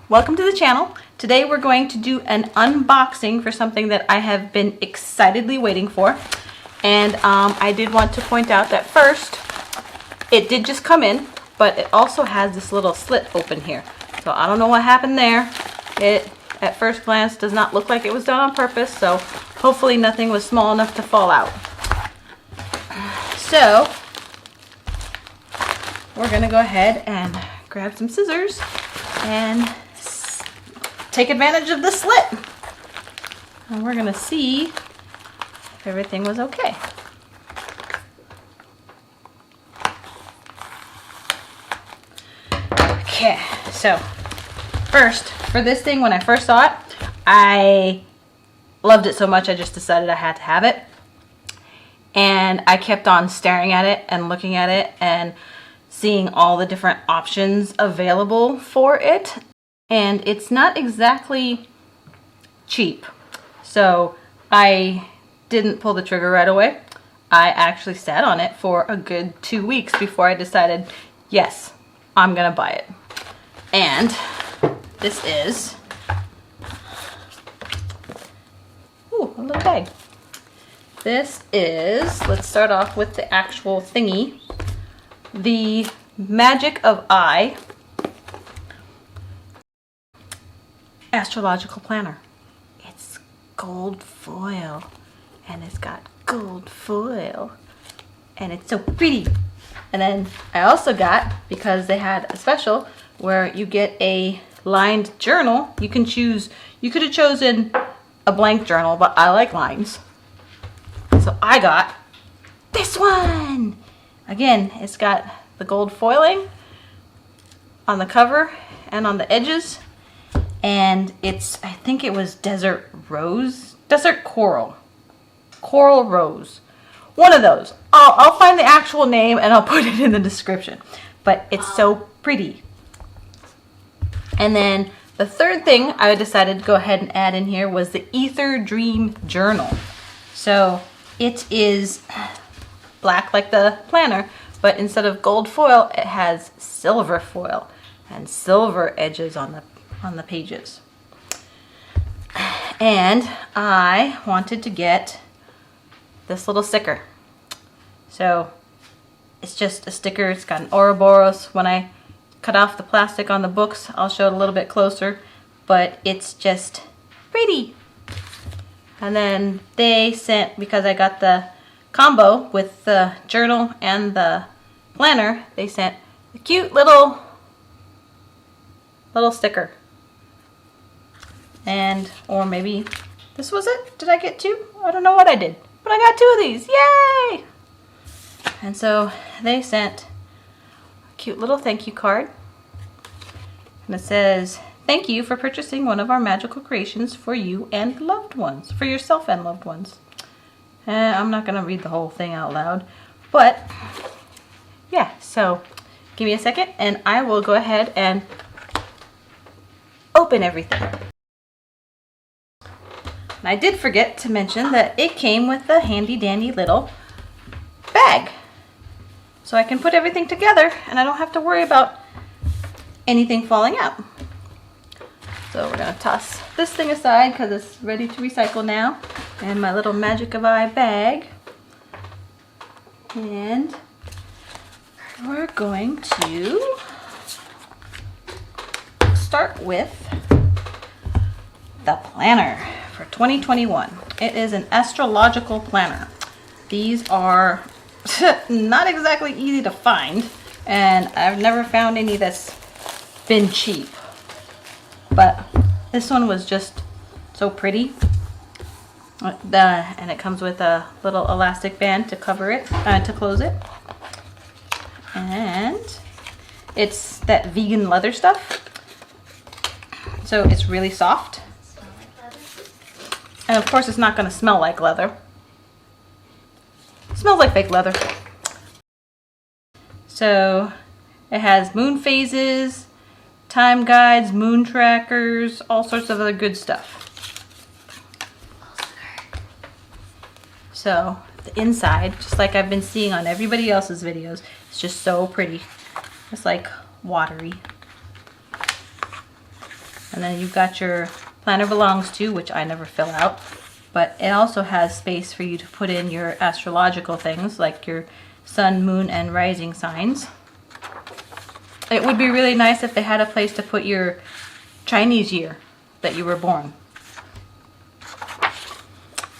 welcome to the channel. Today we're going to do an unboxing for something that I have been excitedly waiting for. And I did want to point out that first, it did just come in, but it also has this little slit open here. So I don't know what happened there. It, at first glance, does not look like it was done on purpose, so hopefully nothing was small enough to fall out. So we're gonna go ahead and grab some scissors and take advantage of the slit. And we're gonna see if everything was okay. Okay, so first, for this thing, when I first saw it, I loved it so much I just decided I had to have it. And I kept on staring at it and looking at it and seeing all the different options available for it. And it's not exactly cheap. So I didn't pull the trigger right away. I actually sat on it for a good 2 weeks before I decided, yes, I'm gonna buy it. And this is, ooh, a little bag. This is, let's start off with the actual thingy, the Magic of I Astrological Planner. It's gold foil, and it's got gold foil, and it's so pretty. And then I also got, because they had a special where you get a lined journal. You can choose, you could have chosen a blank journal, but I like lines. So I got this one. Again, it's got the gold foiling on the cover and on the edges. And it's, I think it was Desert Coral Rose. One of those. I'll find the actual name and I'll put it in the description. But it's so pretty. And then the third thing I decided to go ahead and add in here was the Ether Dream Journal. So it is black like the planner, but instead of gold foil, it has silver foil and silver edges on the pages. And I wanted to get this little sticker. So it's just a sticker. It's got an Ouroboros. When I cut off the plastic on the books, I'll show it a little bit closer, but it's just pretty. And then they sent, because I got the combo with the journal and the planner, they sent a cute little sticker. And, or maybe this was it? Did I get two? I don't know what I did, but I got two of these. Yay! And so they sent a cute little thank you card. And it says, "Thank you for purchasing one of our magical creations for you and loved ones, for yourself and loved ones." I'm not gonna read the whole thing out loud, but yeah, so give me a second and I will go ahead and open everything. And I did forget to mention that it came with a handy dandy little bag. So I can put everything together and I don't have to worry about anything falling out. So we're gonna toss this thing aside because it's ready to recycle now. And my little Magic of I bag. And we're going to start with the planner for 2021. It is an astrological planner. These are not exactly easy to find, and I've never found any that's been cheap. But this one was just so pretty. And it comes with a little elastic band to cover it, to close it. And it's that vegan leather stuff. So it's really soft. And of course it's not going to smell like leather. It smells like fake leather. So it has moon phases, time guides, moon trackers, all sorts of other good stuff. So the inside, just like I've been seeing on everybody else's videos, it's just so pretty. It's like watery. And then you've got your planner belongs to, which I never fill out, but it also has space for you to put in your astrological things like your sun, moon, and rising signs. It would be really nice if they had a place to put your Chinese year that you were born.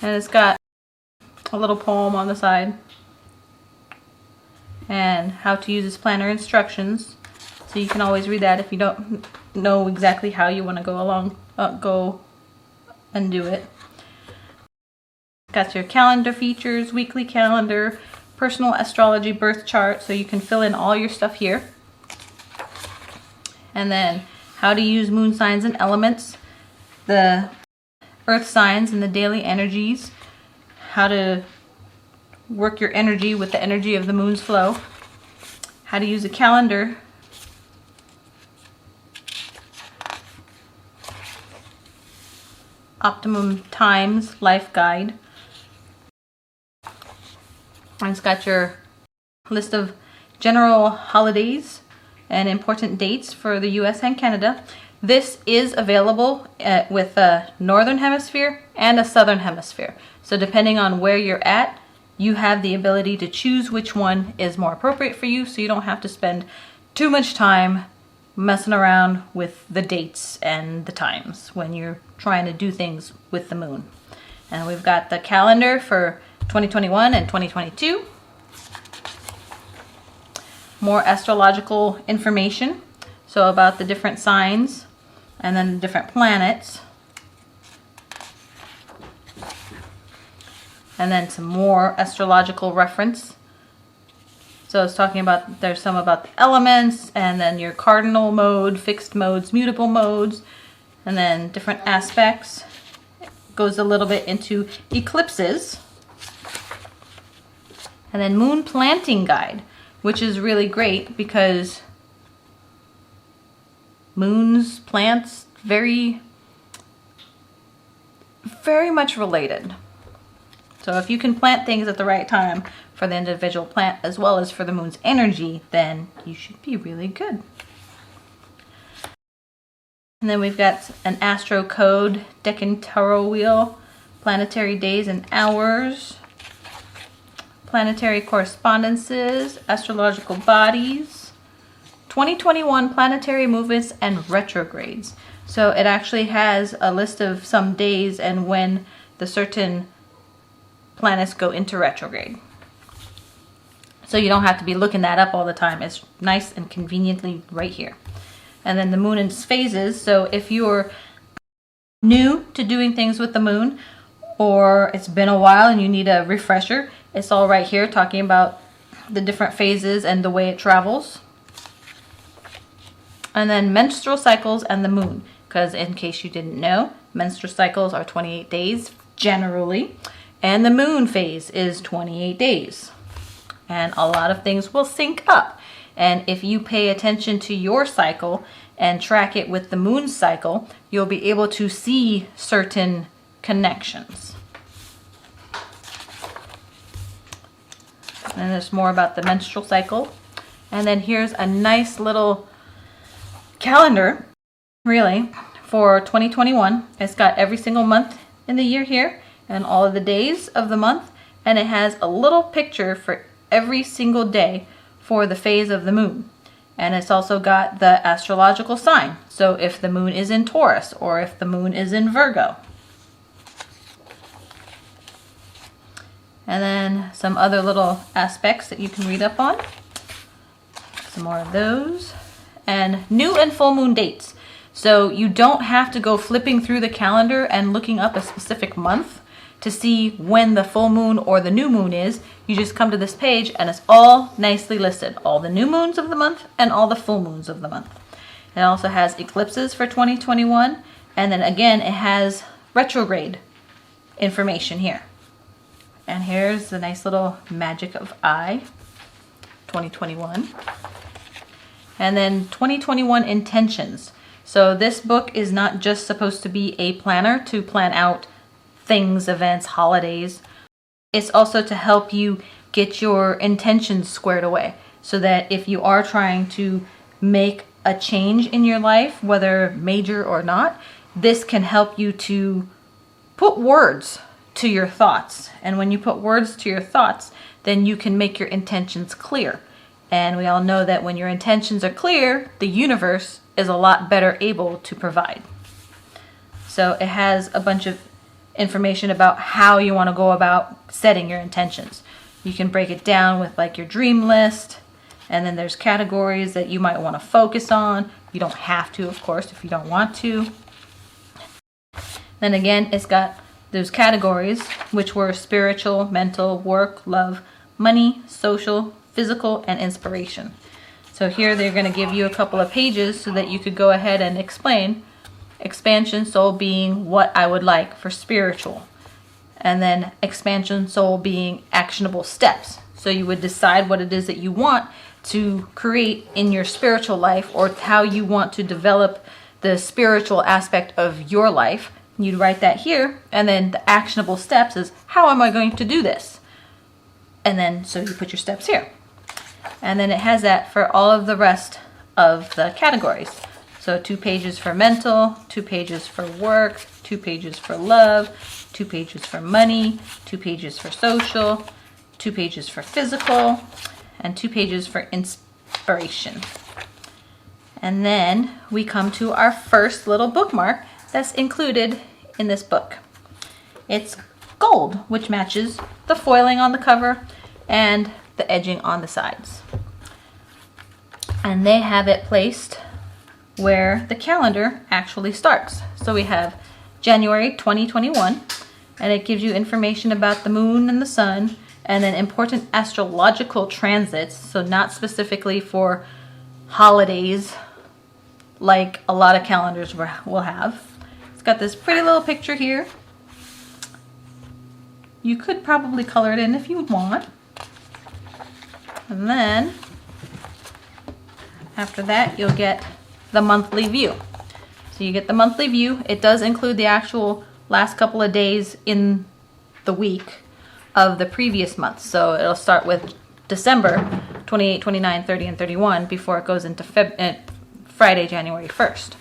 And it's got a little poem on the side and how to use this planner instructions, so you can always read that if you don't know exactly how you want to go and do it. Got your calendar features, weekly calendar, personal astrology birth chart, so you can fill in all your stuff here. And then how to use moon signs and elements, the earth signs and the daily energies, how to work your energy with the energy of the moon's flow, how to use a calendar, optimum times, life guide. And it's got your list of general holidays and important dates for the US and Canada. This is available with a northern hemisphere and a southern hemisphere. So depending on where you're at, you have the ability to choose which one is more appropriate for you, so you don't have to spend too much time messing around with the dates and the times when you're trying to do things with the moon. And we've got the calendar for 2021 and 2022. More astrological information, so about the different signs and then the different planets. And then some more astrological reference. So it's talking about, there's some about the elements, and then your cardinal mode, fixed modes, mutable modes, and then different aspects. It goes a little bit into eclipses. And then moon planting guide, which is really great because moons, plants, very much related. So if you can plant things at the right time for the individual plant as well as for the moon's energy, then you should be really good. And then we've got an astro code, Decan tarot wheel, planetary days and hours, planetary correspondences, astrological bodies, 2021 planetary movements and retrogrades. So it actually has a list of some days and when the certain planets go into retrograde. So you don't have to be looking that up all the time. It's nice and conveniently right here. And then the moon and its phases. So if you're new to doing things with the moon, or it's been a while and you need a refresher, it's all right here talking about the different phases and the way it travels. And then menstrual cycles and the moon, because in case you didn't know, menstrual cycles are 28 days generally, and the moon phase is 28 days. And a lot of things will sync up. And if you pay attention to your cycle and track it with the moon cycle, you'll be able to see certain connections. And there's more about the menstrual cycle. And then here's a nice little calendar, really, for 2021. It's got every single month in the year here and all of the days of the month. And it has a little picture for every single day for the phase of the moon. And it's also got the astrological sign. So if the moon is in Taurus or if the moon is in Virgo. And then some other little aspects that you can read up on. Some more of those. And new and full moon dates. So you don't have to go flipping through the calendar and looking up a specific month to see when the full moon or the new moon is. You just come to this page and it's all nicely listed. All the new moons of the month and all the full moons of the month. It also has eclipses for 2021. And then again, it has retrograde information here. And here's the nice little Magic of I, 2021. And then 2021 intentions. So this book is not just supposed to be a planner to plan out things, events, holidays. It's also to help you get your intentions squared away so that if you are trying to make a change in your life, whether major or not, this can help you to put words to your thoughts. And when you put words to your thoughts, then you can make your intentions clear. And we all know that when your intentions are clear, the universe is a lot better able to provide. So it has a bunch of information about how you want to go about setting your intentions. You can break it down with like your dream list, and then there's categories that you might want to focus on. You don't have to, of course, if you don't want to. Then again, it's got those categories, which were spiritual, mental, work, love, money, social, physical, and inspiration. So here they're going to give you a couple of pages so that you could go ahead and explain expansion soul being what I would like for spiritual. And then expansion soul being actionable steps. So you would decide what it is that you want to create in your spiritual life, or how you want to develop the spiritual aspect of your life. You'd write that here, and then the actionable steps is, how am I going to do this? And then so you put your steps here. And then it has that for all of the rest of the categories. So 2 pages for mental, 2 pages for work, 2 pages for love, 2 pages for money, 2 pages for social, 2 pages for physical, and 2 pages for inspiration. And then we come to our first little bookmark that's included in this book. It's gold, which matches the foiling on the cover and the edging on the sides. And they have it placed where the calendar actually starts. So we have January 2021, and it gives you information about the moon and the sun, and then important astrological transits, so not specifically for holidays like a lot of calendars will have. It's got this pretty little picture here. You could probably color it in if you want. And then after that, you'll get the monthly view. So you get the monthly view. It does include the actual last couple of days in the week of the previous month. So it'll start with December 28, 29, 30, and 31 before it goes into Friday, January 1st.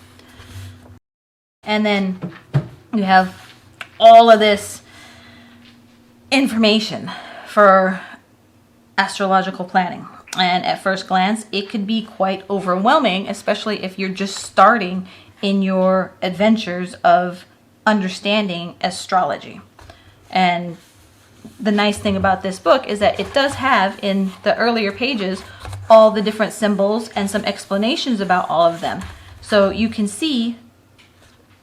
And then you have all of this information for astrological planning. And at first glance, it could be quite overwhelming, especially if you're just starting in your adventures of understanding astrology. And the nice thing about this book is that it does have in the earlier pages all the different symbols and some explanations about all of them. So you can see,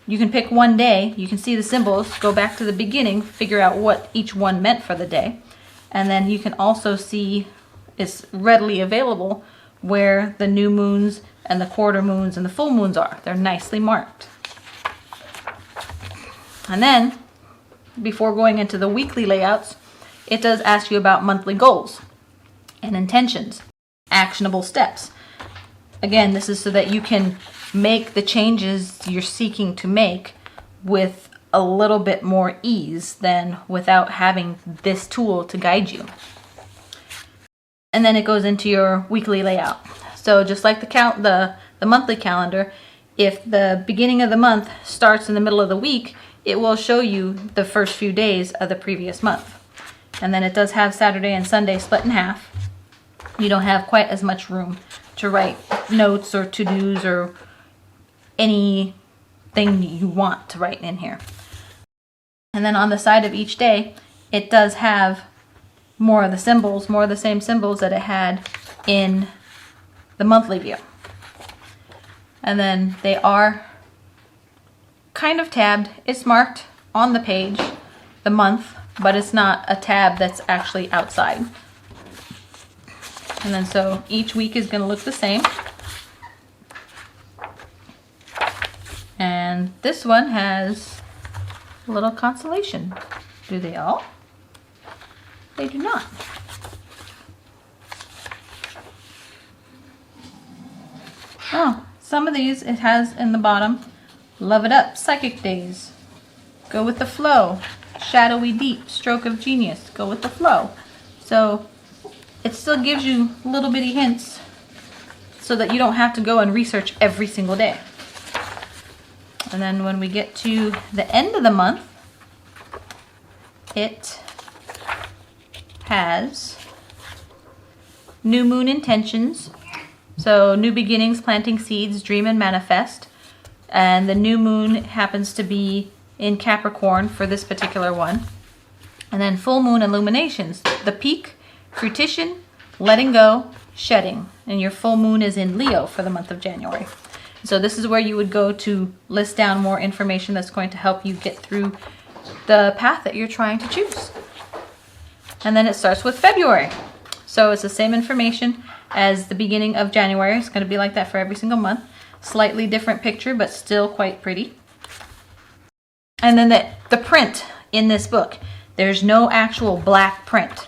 you can pick one day, you can see the symbols, go back to the beginning, figure out what each one meant for the day. And then you can also see, it's readily available, where the new moons and the quarter moons and the full moons are. They're nicely marked. And then, before going into the weekly layouts, it does ask you about monthly goals and intentions, actionable steps. Again, this is so that you can make the changes you're seeking to make with a little bit more ease than without having this tool to guide you. And then it goes into your weekly layout. So just like the monthly calendar, if the beginning of the month starts in the middle of the week, it will show you the first few days of the previous month. And then it does have Saturday and Sunday split in half. You don't have quite as much room to write notes or to-dos or anything you want to write in here. And then on the side of each day, it does have more of the symbols, more of the same symbols that it had in the monthly view. And then they are kind of tabbed. It's marked on the page, the month, but it's not a tab that's actually outside. And then so each week is going to look the same. And this one has a little constellation. Do they all? They do not. Oh, some of these it has in the bottom. Love it up, psychic days. Go with the flow. Shadowy deep, stroke of genius. Go with the flow. So it still gives you little bitty hints. so that you don't have to go and research every single day. And then when we get to the end of the month, it has new moon intentions. So new beginnings, planting seeds, dream and manifest. And the new moon happens to be in Capricorn for this particular one. And then full moon illuminations, the peak, fruition, letting go, shedding. And your full moon is in Leo for the month of January. So this is where you would go to list down more information that's going to help you get through the path that you're trying to choose. And then it starts with February. So it's the same information as the beginning of January. It's going to be like that for every single month. Slightly different picture, but still quite pretty. And then the print in this book, there's no actual black print.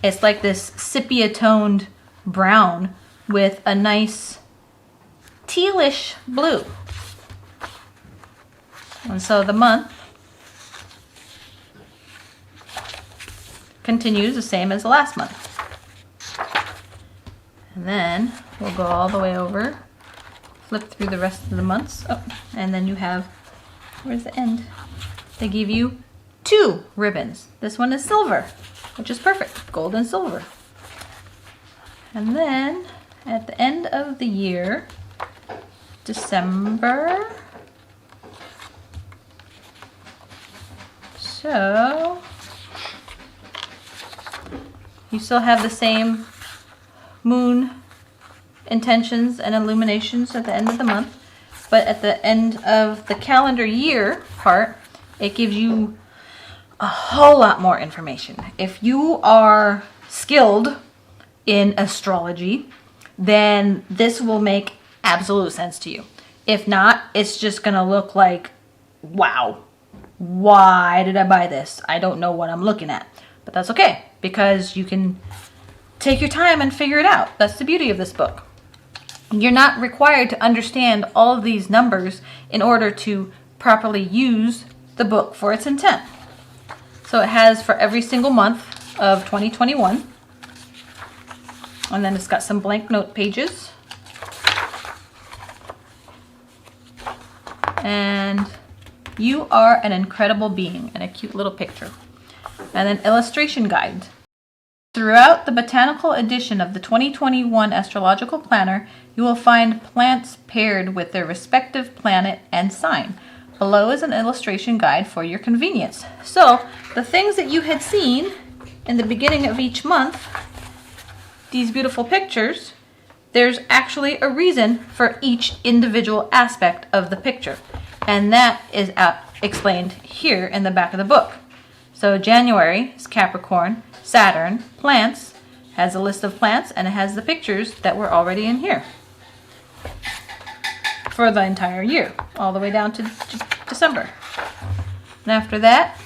It's like this sepia-toned brown with a nice tealish blue. And so the month continues the same as the last month. And then we'll go all the way over, flip through the rest of the months. Oh, and then you have, where's the end? They give you 2 ribbons. This one is silver, which is perfect, gold and silver. And then at the end of the year, December. So you still have the same moon intentions and illuminations at the end of the month, but at the end of the calendar year part, it gives you a whole lot more information. If you are skilled in astrology, then this will make absolute sense to you. If not, it's just gonna look like, wow, why did I buy this? I don't know what I'm looking at. But that's okay, because you can take your time and figure it out. That's the beauty of this book. You're not required to understand all of these numbers in order to properly use the book for its intent. So it has for every single month of 2021. And then it's got some blank note pages. And you are an incredible being, and a cute little picture. And an illustration guide. Throughout the botanical edition of the 2021 Astrological Planner, you will find plants paired with their respective planet and sign. Below is an illustration guide for your convenience. So, the things that you had seen in the beginning of each month, these beautiful pictures, there's actually a reason for each individual aspect of the picture. And that is explained here in the back of the book. So January is Capricorn, Saturn, plants, has a list of plants, and it has the pictures that were already in here for the entire year, all the way down to December. And after that,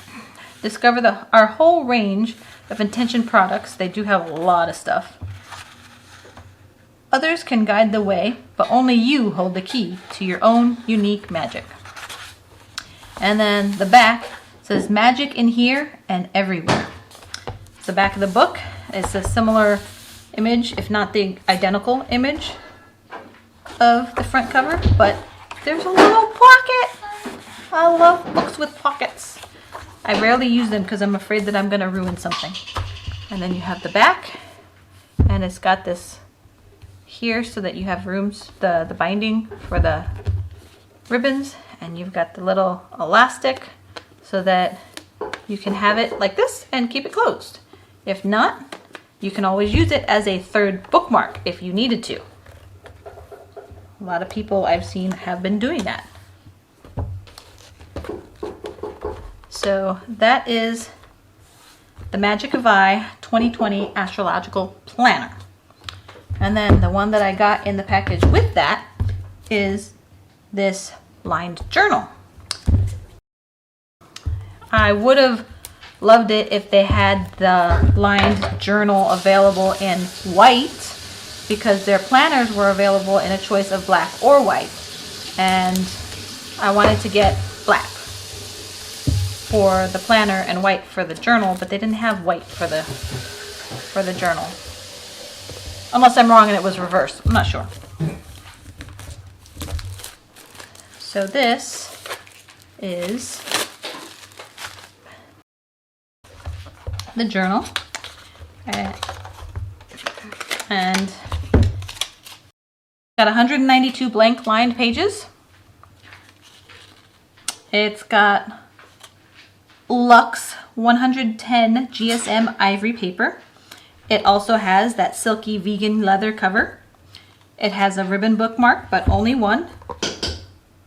discover our whole range of intention products. They do have a lot of stuff. Others can guide the way, but only you hold the key to your own unique magic. And then the back says magic in here and everywhere. The back of the book is a similar image, if not the identical image of the front cover, but there's a little pocket. I love books with pockets. I rarely use them because I'm afraid that I'm going to ruin something. And then you have the back, and it's got this here so that you have rooms, the binding for the ribbons, and you've got the little elastic so that you can have it like this and keep it closed. If not, you can always use it as a third bookmark if you needed to. A lot of people I've seen have been doing that. So that is the Magic of I 2020 Astrological Planner. And then the one that I got in the package with that is this lined journal. I would have loved it if they had the lined journal available in white, because their planners were available in a choice of black or white. And I wanted to get black for the planner and white for the journal, but they didn't have white for the journal. Unless I'm wrong and it was reversed. I'm not sure. So this is the journal, and got 192 blank lined pages. It's got Luxe 110 GSM ivory paper. It also has that silky vegan leather cover. It has a ribbon bookmark, but only one,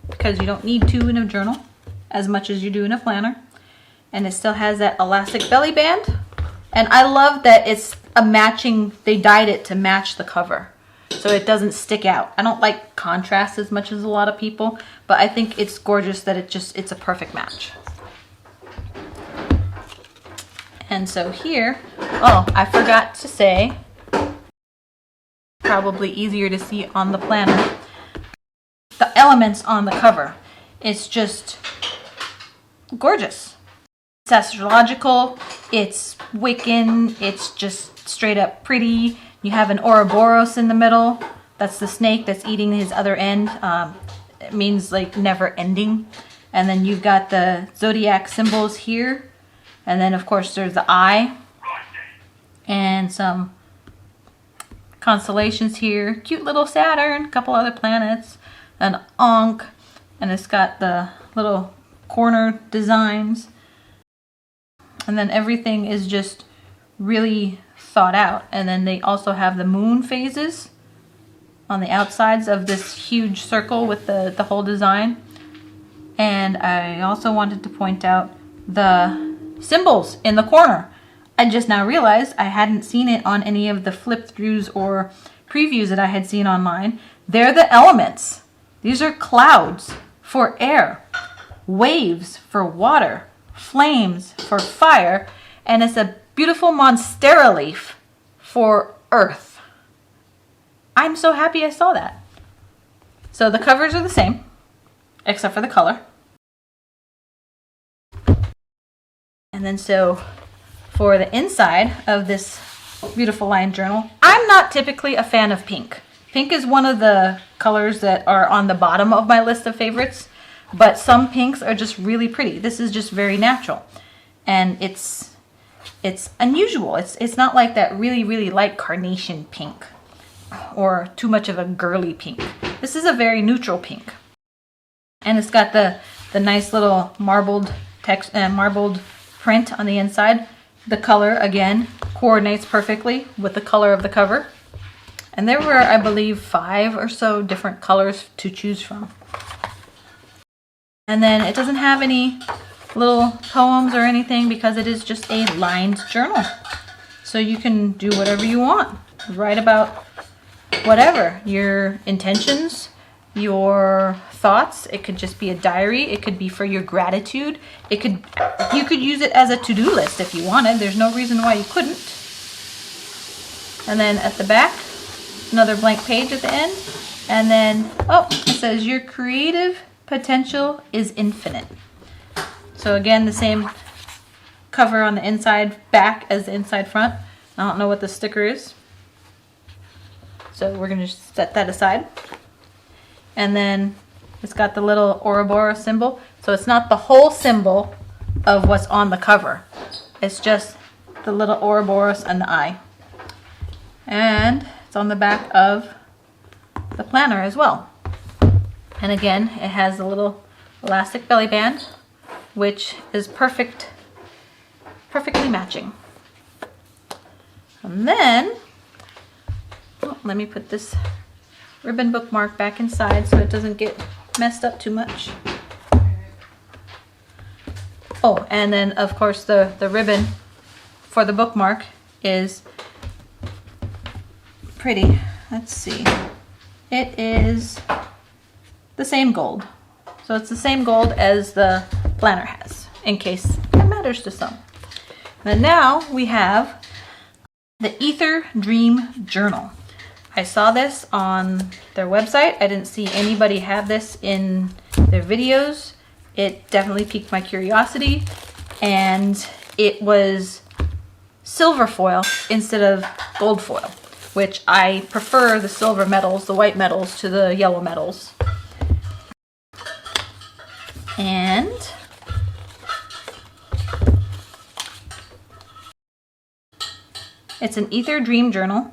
because you don't need two in a journal as much as you do in a planner. And it still has that elastic belly band. And I love that it's a matching, they dyed it to match the cover, so it doesn't stick out. I don't like contrast as much as a lot of people, but I think it's gorgeous that it's a perfect match. And so here, oh, I forgot to say, probably easier to see on the planner, the elements on the cover. It's just gorgeous. It's astrological, it's Wiccan, it's just straight up pretty. You have an Ouroboros in the middle. That's the snake that's eating his other end. It means like never ending. And then you've got the zodiac symbols here. And then of course there's the eye. And some constellations here. Cute little Saturn, a couple other planets, an Ankh, and it's got the little corner designs. And then everything is just really thought out. And then they also have the moon phases on the outsides of this huge circle with the whole design. And I also wanted to point out the symbols in the corner. I just now realized I hadn't seen it on any of the flip throughs or previews that I had seen online. They're the elements. These are clouds for air, waves for water, flames for fire, and it's a beautiful monstera leaf for earth. I'm so happy I saw that. So the covers are the same, except for the color. And then so for the inside of this beautiful lined journal, I'm not typically a fan of pink. Pink is one of the colors that are on the bottom of my list of favorites, but some pinks are just really pretty. This is just very natural, and it's unusual. It's not like that really light carnation pink or too much of a girly pink. This is a very neutral pink, and it's got the nice little marbled text and marbled print on the inside. The color again coordinates perfectly with the color of the cover, and there were, I believe, 5 or so different colors to choose from. And then it doesn't have any little poems or anything because it is just a lined journal. So you can do whatever you want. Write about whatever, your intentions, your thoughts. It could just be a diary. It could be for your gratitude. You could use it as a to-do list if you wanted. There's no reason why you couldn't. And then at the back, another blank page at the end. And then, oh, it says your creative potential is infinite. So again, the same cover on the inside back as the inside front. I don't know what the sticker is, so we're gonna just set that aside. And then it's got the little Ouroboros symbol. So it's not the whole symbol of what's on the cover. It's just the little Ouroboros and the eye. And it's on the back of the planner as well. And again, it has a little elastic belly band, which is perfectly matching. And then, oh, let me put this ribbon bookmark back inside so it doesn't get messed up too much. Oh, and then of course the ribbon for the bookmark is pretty. Let's see. It is the same gold. So it's the same gold as the planner has, in case it matters to some. And now we have the Ether Dream Journal. I saw this on their website. I didn't see anybody have this in their videos. It definitely piqued my curiosity, and it was silver foil instead of gold foil. which I prefer the silver metals, the white metals, to the yellow metals. And it's an Ether Dream Journal.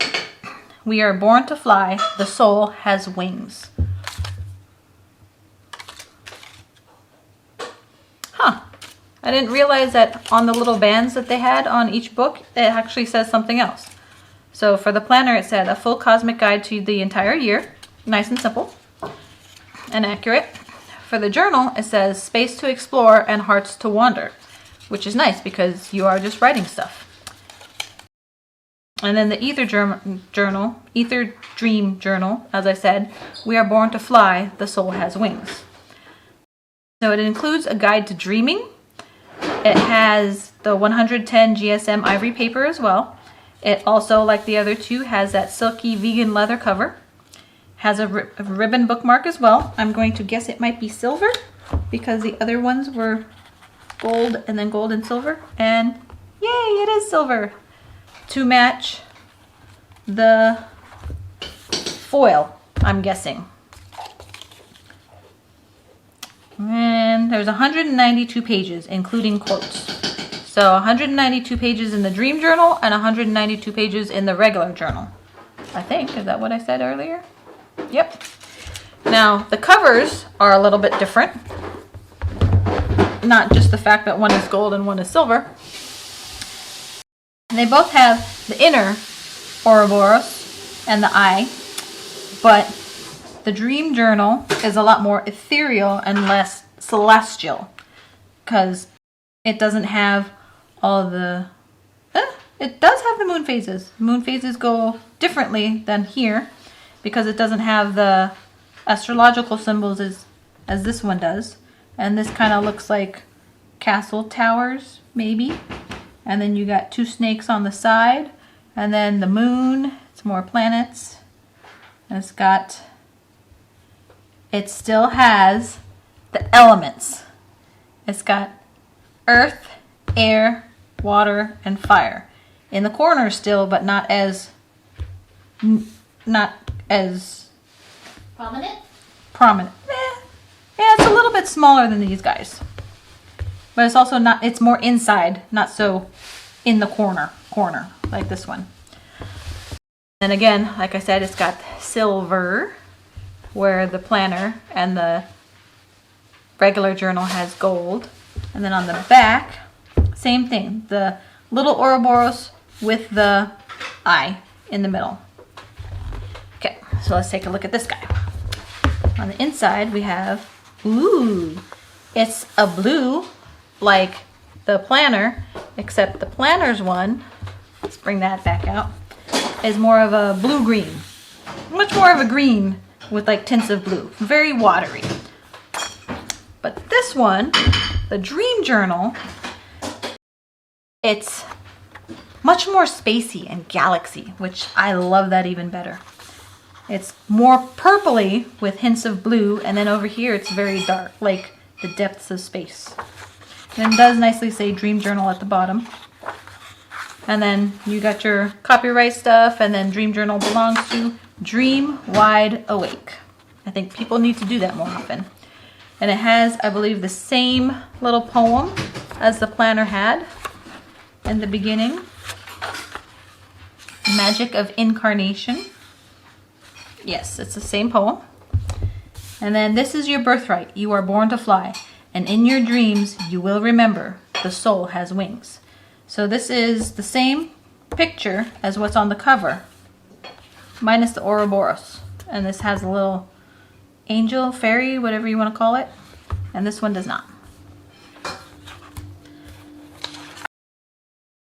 We are born to fly. The soul has wings. Huh. I didn't realize that on the little bands that they had on each book, it actually says something else. So for the planner, it said a full cosmic guide to the entire year. Nice and simple and accurate. For the journal, it says space to explore and hearts to wander, which is nice because you are just writing stuff. And then the Ether Dream Journal, as I said, we are born to fly, the soul has wings. So it includes a guide to dreaming. It has the 110 GSM ivory paper as well. It also, like the other two, has that silky vegan leather cover. Has a ribbon bookmark as well. I'm going to guess it might be silver because the other ones were gold and then gold and silver. And yay, it is silver to match the foil, I'm guessing. And there's 192 pages, including quotes. So 192 pages in the Dream Journal and 192 pages in the regular journal. I think, is that what I said earlier? Yep. Now, the covers are a little bit different. Not just the fact that one is gold and one is silver. And they both have the inner Ouroboros and the eye, but the Dream Journal is a lot more ethereal and less celestial because it doesn't have all the... it does have the moon phases. Moon phases go differently than here because it doesn't have the astrological symbols as this one does. And this kind of looks like castle towers, maybe. And then you got two snakes on the side. And then the moon, it's more planets. And it still has the elements. It's got earth, air, water, and fire. In the corner still, but not as prominent. Yeah, it's a little bit smaller than these guys. But it's also not, it's more inside, not so in the corner, like this one. And again, like I said, it's got silver, where the planner and the regular journal has gold. And then on the back, same thing, the little Ouroboros with the eye in the middle. Okay, so let's take a look at this guy. On the inside, we have, ooh, it's a blue like the planner, except the planner's one, let's bring that back out, is more of a blue-green. Much more of a green with like tints of blue. Very watery. But this one, the Dream Journal, it's much more spacey and galaxy, which I love that even better. It's more purpley with hints of blue, and then over here it's very dark, like the depths of space. And it does nicely say Dream Journal at the bottom. And then you got your copyright stuff, and then Dream Journal belongs to Dream Wide Awake. I think people need to do that more often. And it has, I believe, the same little poem as the planner had in the beginning. Magic of Incarnation. Yes, it's the same poem. And then this is your birthright. You are born to fly. And in your dreams, you will remember the soul has wings. So this is the same picture as what's on the cover, minus the Ouroboros. And this has a little angel, fairy, whatever you want to call it. And this one does not.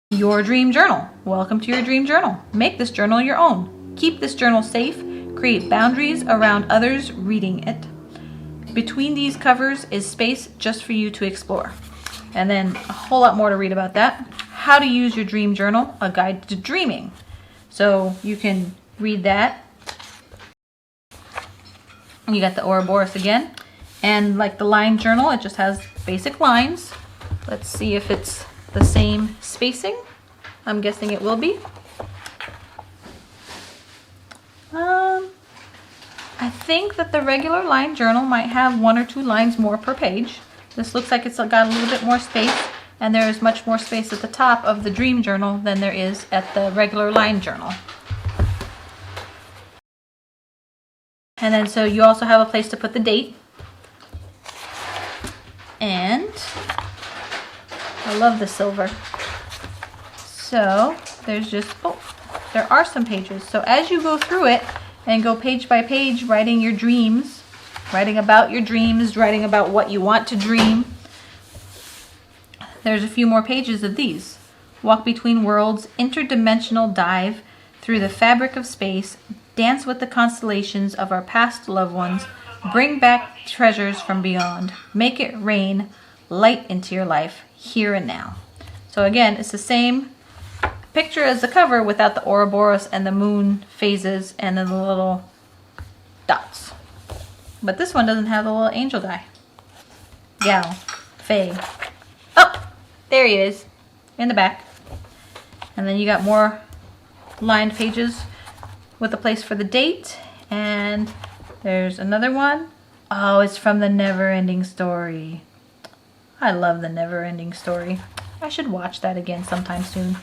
Your Dream Journal. Welcome to your Dream Journal. Make this journal your own. Keep this journal safe. Create boundaries around others reading it. Between these covers is space just for you to explore. And then a whole lot more to read about that. How to use your Dream Journal, a guide to dreaming. So you can read that. You got the Ouroboros again. And like the line journal, it just has basic lines. Let's see if it's the same spacing. I'm guessing it will be. I think that the regular line journal might have 1 or 2 lines more per page. This looks like it's got a little bit more space, and there is much more space at the top of the dream journal than there is at the regular line journal. And then so you also have a place to put the date. And I love the silver. So there's just, oh, there are some pages. So as you go through it and go page by page, writing your dreams, writing about your dreams, writing about what you want to dream, there's a few more pages of these. Walk between worlds, interdimensional dive through the fabric of space, dance with the constellations of our past loved ones, bring back treasures from beyond, make it rain, light into your life, here and now. So again, it's the same picture as the cover without the Ouroboros and the moon phases and then the little dots. But this one doesn't have the little angel guy. Gal. Faye. Oh! There he is. In the back. And then you got more lined pages with a place for the date. And there's another one. Oh, it's from the Never-Ending Story. I love the Never-Ending Story. I should watch that again sometime soon.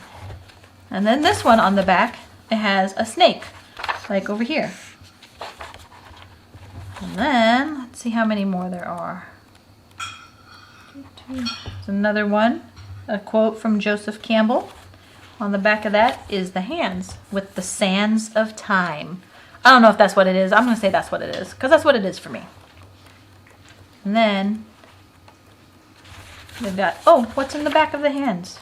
And then this one on the back, it has a snake, like over here. And then, let's see how many more there are. There's another one, a quote from Joseph Campbell. On the back of that is the hands with the sands of time. I don't know if that's what it is. I'm going to say that's what it is, because that's what it is for me. And then, we've got, oh, what's in the back of the hands?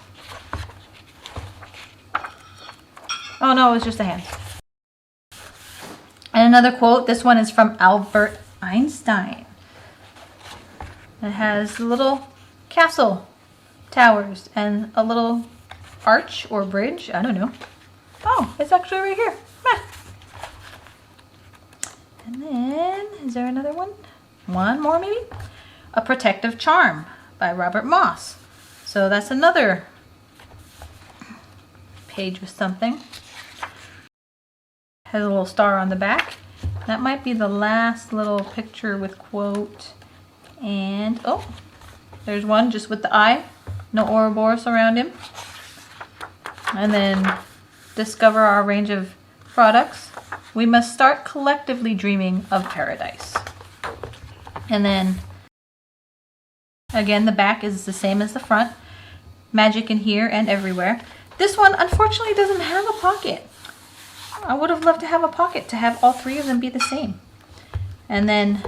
Oh no, it was just the hands. And another quote, this one is from Albert Einstein. It has little castle towers and a little arch or bridge, I don't know. Oh, it's actually right here. Meh. And then, is there another one? One more maybe? A Protective Charm by Robert Moss. So that's another page with something. Has a little star on the back. That might be the last little picture with quote. And, oh, there's one just with the eye. No Ouroboros around him. And then discover our range of products. We must start collectively dreaming of paradise. And then, again, the back is the same as the front. Magic in here and everywhere. This one, unfortunately, doesn't have a pocket. I would have loved to have a pocket to have all 3 of them be the same. And then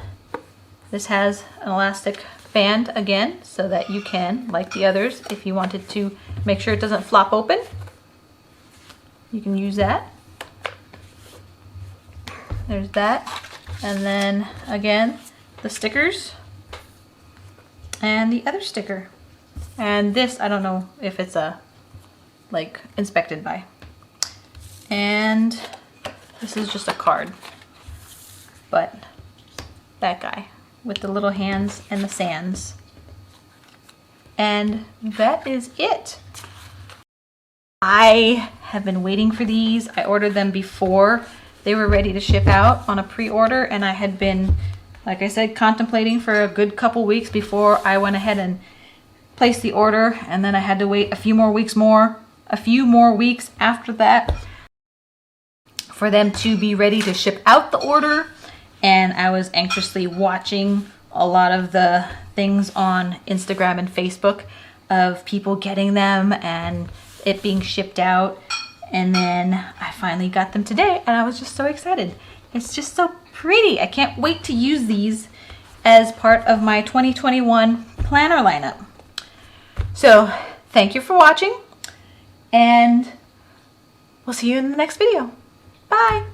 this has an elastic band again, so that you can, like the others, if you wanted to make sure it doesn't flop open, you can use that. There's that. And then again, the stickers and the other sticker. And this, I don't know if it's a like inspected by. And this is just a card, but that guy with the little hands and the sands. And that is it. I have been waiting for these. I ordered them before they were ready to ship out on a pre-order, and I had been, like I said, contemplating for a good couple weeks before I went ahead and placed the order, and then I had to wait a few more weeks after that for them to be ready to ship out the order. And I was anxiously watching a lot of the things on Instagram and Facebook of people getting them and it being shipped out. And then I finally got them today and I was just so excited. It's just so pretty. I can't wait to use these as part of my 2021 planner lineup. So thank you for watching, and we'll see you in the next video. Bye.